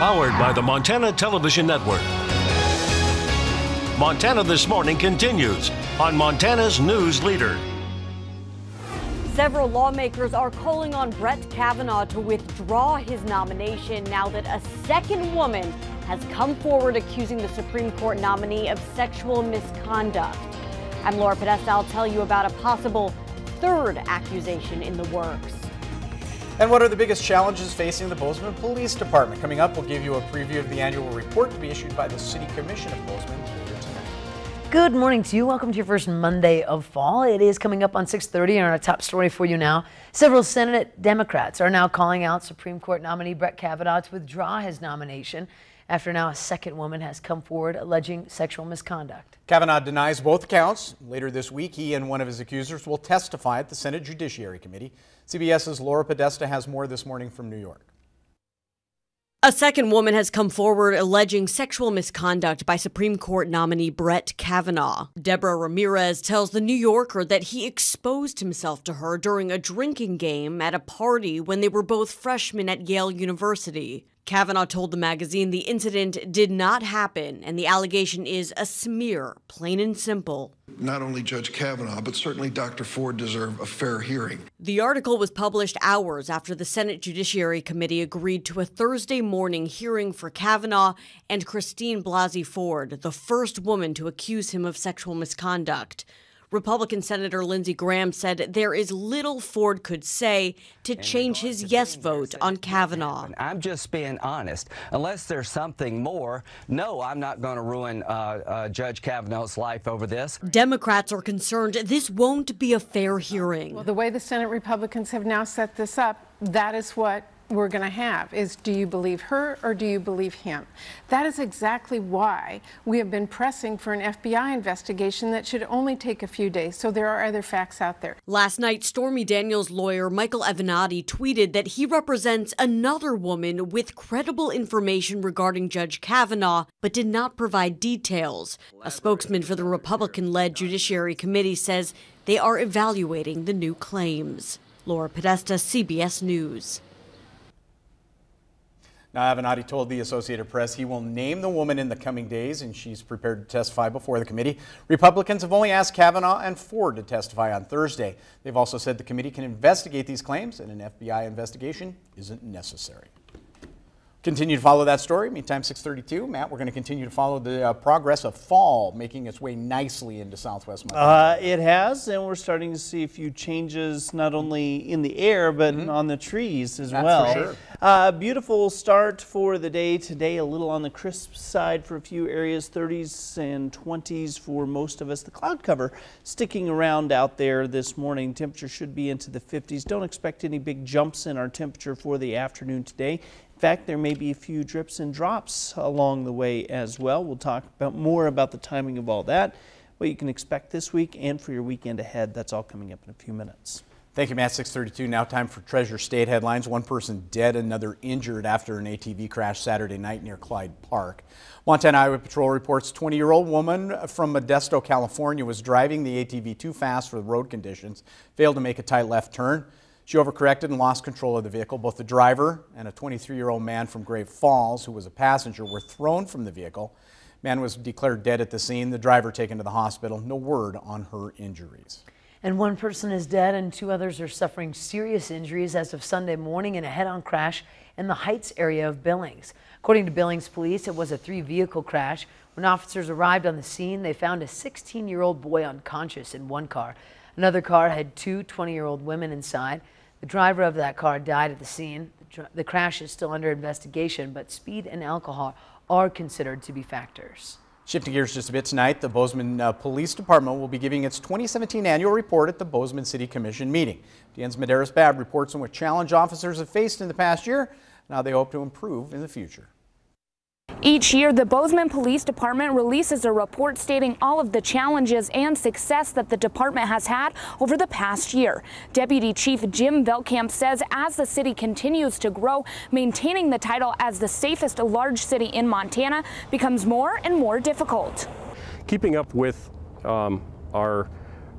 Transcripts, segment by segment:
Powered by the Montana Television Network. Montana This Morning continues on Montana's News Leader. Several lawmakers are calling on Brett Kavanaugh to withdraw his nomination now that a second woman has come forward accusing the Supreme Court nominee of sexual misconduct. I'm Laura Podesta. I'll tell you about a possible third accusation in the works. And what are the biggest challenges facing the Bozeman Police Department? Coming up, we'll give you a preview of the annual report to be issued by the City Commission of Bozeman later tonight. Good morning to you. Welcome to your first Monday of fall. It is coming up on 6:30, and our top story for you now. Several Senate Democrats are now calling out Supreme Court nominee Brett Kavanaugh to withdraw his nomination after now a second woman has come forward alleging sexual misconduct. Kavanaugh denies both accounts. Later this week, he and one of his accusers will testify at the Senate Judiciary Committee. CBS's Laura Podesta has more this morning from New York. A second woman has come forward alleging sexual misconduct by Supreme Court nominee Brett Kavanaugh. Deborah Ramirez tells The New Yorker that he exposed himself to her during a drinking game at a party when they were both freshmen at Yale University. Kavanaugh told the magazine the incident did not happen and the allegation is a smear, plain and simple. Not only Judge Kavanaugh, but certainly Dr. Ford deserve a fair hearing. The article was published hours after the Senate Judiciary Committee agreed to a Thursday morning hearing for Kavanaugh and Christine Blasey Ford, the first woman to accuse him of sexual misconduct. Republican Senator Lindsey Graham said there is little Ford could say to change his yes vote on Kavanaugh. I'm just being honest. Unless there's something more, no, I'm not going to ruin Judge Kavanaugh's life over this. Democrats are concerned this won't be a fair hearing. Well, the way the Senate Republicans have now set this up, that is what we're going to have is, do you believe her or do you believe him? That is exactly why we have been pressing for an FBI investigation that should only take a few days. So there are other facts out there. Last night, Stormy Daniels' lawyer Michael Avenatti tweeted that he represents another woman with credible information regarding Judge Kavanaugh, but did not provide details. A spokesman for the Republican-led Judiciary Committee says they are evaluating the new claims. Laura Podesta, CBS News. Now, Avenatti told the Associated Press he will name the woman in the coming days, and she's prepared to testify before the committee. Republicans have only asked Kavanaugh and Ford to testify on Thursday. They've also said the committee can investigate these claims, and an FBI investigation isn't necessary. Continue to follow that story. Meantime, 6:32. Matt, we're going to continue to follow the progress of fall making its way nicely into southwest Montana. It has, and we're starting to see a few changes not only in the air, but on the trees as well. For sure. Beautiful start for the day today, a little on the crisp side for a few areas, 30s and 20s for most of us. The cloud cover sticking around out there this morning. Temperature should be into the 50s. Don't expect any big jumps in our temperature for the afternoon today. In fact, there may be a few drips and drops along the way as well. We'll talk more about the timing of all that, what you can expect this week and for your weekend ahead. That's all coming up in a few minutes. Thank you, Matt. 6:32. Now time for Treasure State headlines. One person dead, another injured after an ATV crash Saturday night near Clyde Park. Montana Highway Patrol reports 20-year-old woman from Modesto, California was driving the ATV too fast for the road conditions, failed to make a tight left turn. She overcorrected and lost control of the vehicle. Both the driver and a 23-year-old man from Great Falls, who was a passenger, were thrown from the vehicle. Man was declared dead at the scene. The driver taken to the hospital. No word on her injuries. And one person is dead and two others are suffering serious injuries as of Sunday morning in a head-on crash in the Heights area of Billings. According to Billings police, it was a three-vehicle crash. When officers arrived on the scene, they found a 16-year-old boy unconscious in one car. Another car had two 20-year-old women inside. The driver of that car died at the scene. The crash is still under investigation, but speed and alcohol are considered to be factors. Shifting gears just a bit tonight, the Bozeman Police Department will be giving its 2017 annual report at the Bozeman City Commission meeting. Dan's Medeiros-Babb reports on what challenge officers have faced in the past year and how they hope to improve in the future. Each year, the Bozeman Police Department releases a report stating all of the challenges and success that the department has had over the past year. Deputy Chief Jim Velkamp says as the city continues to grow, maintaining the title as the safest large city in Montana becomes more and more difficult. Keeping up with our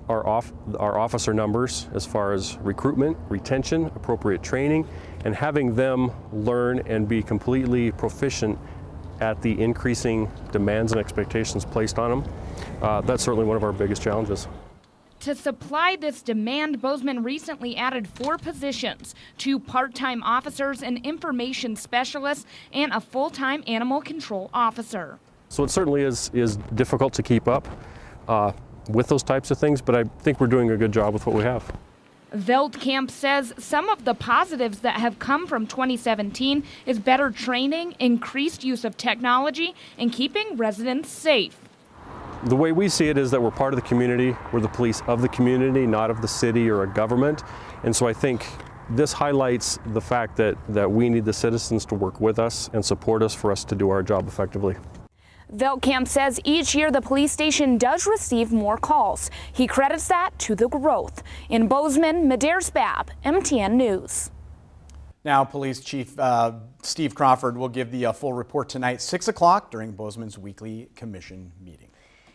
our officer numbers as far as recruitment, retention, appropriate training, and having them learn and be completely proficient at the increasing demands and expectations placed on them. That's certainly one of our biggest challenges. To supply this demand, Bozeman recently added 4 positions, 2 part-time officers, an information specialist, and a full-time animal control officer. So it certainly is difficult to keep up with those types of things, but I think we're doing a good job with what we have. Veldkamp says some of the positives that have come from 2017 is better training, increased use of technology, and keeping residents safe. The way we see it is that we're part of the community, we're the police of the community, not of the city or a government. And so I think this highlights the fact that we need the citizens to work with us and support us for us to do our job effectively. Veldkamp says each year the police station does receive more calls. He credits that to the growth. In Bozeman, Medeiros Babb, MTN News. Now, Police Chief Steve Crawford will give the full report tonight, 6 o'clock, during Bozeman's weekly commission meeting.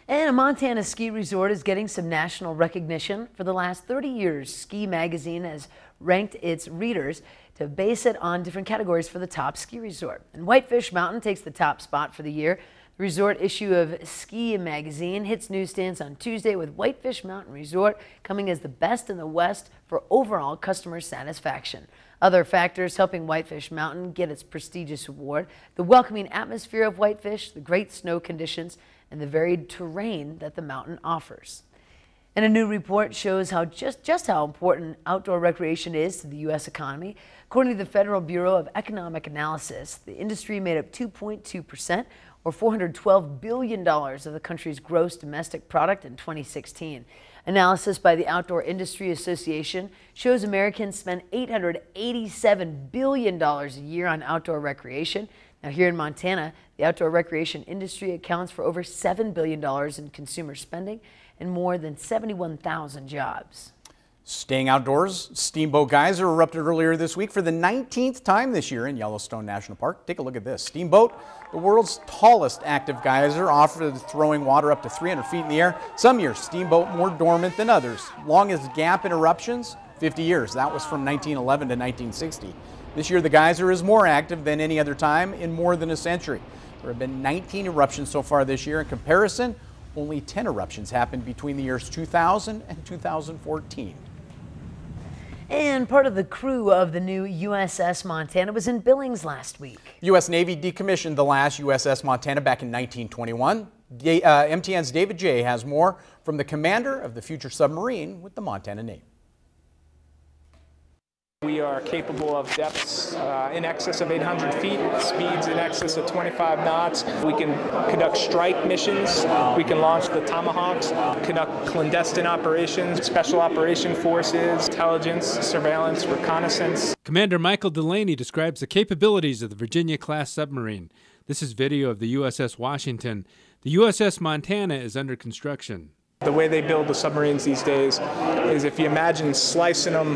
And a Montana ski resort is getting some national recognition. For the last 30 years, Ski Magazine has ranked its readers to base it on different categories for the top ski resort. And Whitefish Mountain takes the top spot for the year. The resort issue of Ski Magazine hits newsstands on Tuesday with Whitefish Mountain Resort coming as the best in the West for overall customer satisfaction. Other factors helping Whitefish Mountain get its prestigious award: the welcoming atmosphere of Whitefish, the great snow conditions, and the varied terrain that the mountain offers. And a new report shows how just how important outdoor recreation is to the U.S. economy. According to the Federal Bureau of Economic Analysis, the industry made up 2.2%, or $412 billion of the country's gross domestic product in 2016. Analysis by the Outdoor Industry Association shows Americans spend $887 billion a year on outdoor recreation. Now, here in Montana, the outdoor recreation industry accounts for over $7 billion in consumer spending and more than 71,000 jobs. Staying outdoors, Steamboat geyser erupted earlier this week for the 19th time this year in Yellowstone National Park. Take a look at this. Steamboat, the world's tallest active geyser, offered throwing water up to 300 feet in the air. Some years, Steamboat more dormant than others. Longest gap in eruptions, 50 years. That was from 1911 to 1960. This year, the geyser is more active than any other time in more than a century. There have been 19 eruptions so far this year. In comparison, only 10 eruptions happened between the years 2000 and 2014. And part of the crew of the new USS Montana was in Billings last week. U.S. Navy decommissioned the last USS Montana back in 1921. MTN's David J. has more from the commander of the future submarine with the Montana Navy. We are capable of depths in excess of 800 feet, speeds in excess of 25 knots. We can conduct strike missions. We can launch the Tomahawks, conduct clandestine operations, special operation forces, intelligence, surveillance, reconnaissance. Commander Michael Delaney describes the capabilities of the Virginia-class submarine. This is video of the USS Washington. The USS Montana is under construction. The way they build the submarines these days is, if you imagine slicing them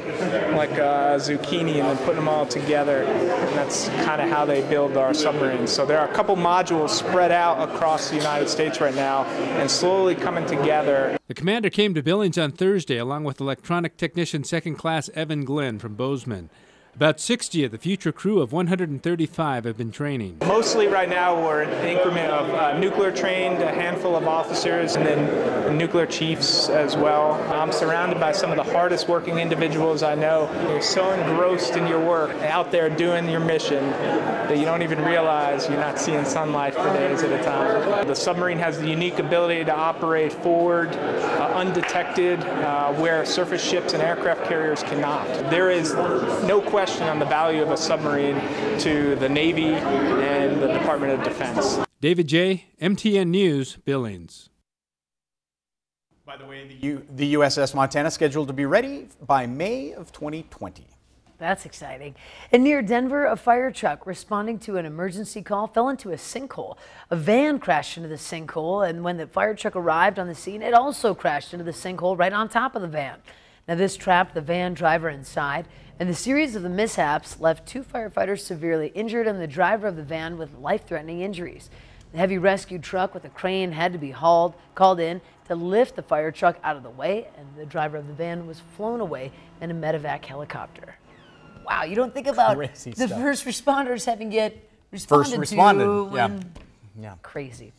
like a zucchini and then putting them all together, and that's kind of how they build our submarines. So there are a couple modules spread out across the United States right now and slowly coming together. The commander came to Billings on Thursday along with electronic technician 2nd Class Evan Glenn from Bozeman. About 60 of the future crew of 135 have been training. Mostly right now we're an increment of nuclear trained, a handful of officers, and then nuclear chiefs as well. I'm surrounded by some of the hardest working individuals I know. You're so engrossed in your work, out there doing your mission, that you don't even realize you're not seeing sunlight for days at a time. The submarine has the unique ability to operate forward, undetected, where surface ships and aircraft carriers cannot. There is no question on the value of a submarine to the Navy and the Department of Defense. David J., MTN News, Billings. By the way, the USS Montana is scheduled to be ready by May of 2020. That's exciting. And near Denver, a fire truck responding to an emergency call fell into a sinkhole. A van crashed into the sinkhole, and when the fire truck arrived on the scene, it also crashed into the sinkhole right on top of the van. Now, this trapped the van driver inside, and the series of the mishaps left 2 firefighters severely injured and the driver of the van with life-threatening injuries. The heavy rescue truck with a crane had to be called in to lift the fire truck out of the way, and the driver of the van was flown away in a medevac helicopter. Wow, you don't think about the first responders having responded to. Yeah. Crazy.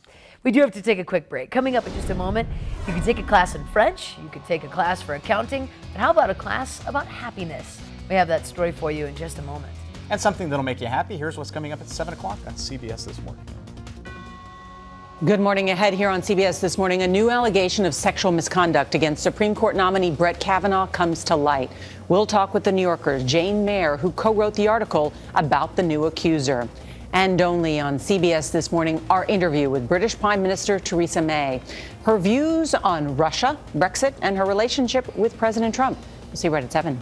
We do have to take a quick break. Coming up in just a moment, you can take a class in French, you could take a class for accounting, but how about a class about happiness? We have that story for you in just a moment. And something that'll make you happy. Here's what's coming up at 7 o'clock on CBS This Morning. Good morning. Ahead here on CBS This Morning, a new allegation of sexual misconduct against Supreme Court nominee Brett Kavanaugh comes to light. We'll talk with the New Yorker's Jane Mayer, who co-wrote the article about the new accuser. And only on CBS This Morning, our interview with British Prime Minister Theresa May. Her views on Russia, Brexit, and her relationship with President Trump. We'll see you right at 7.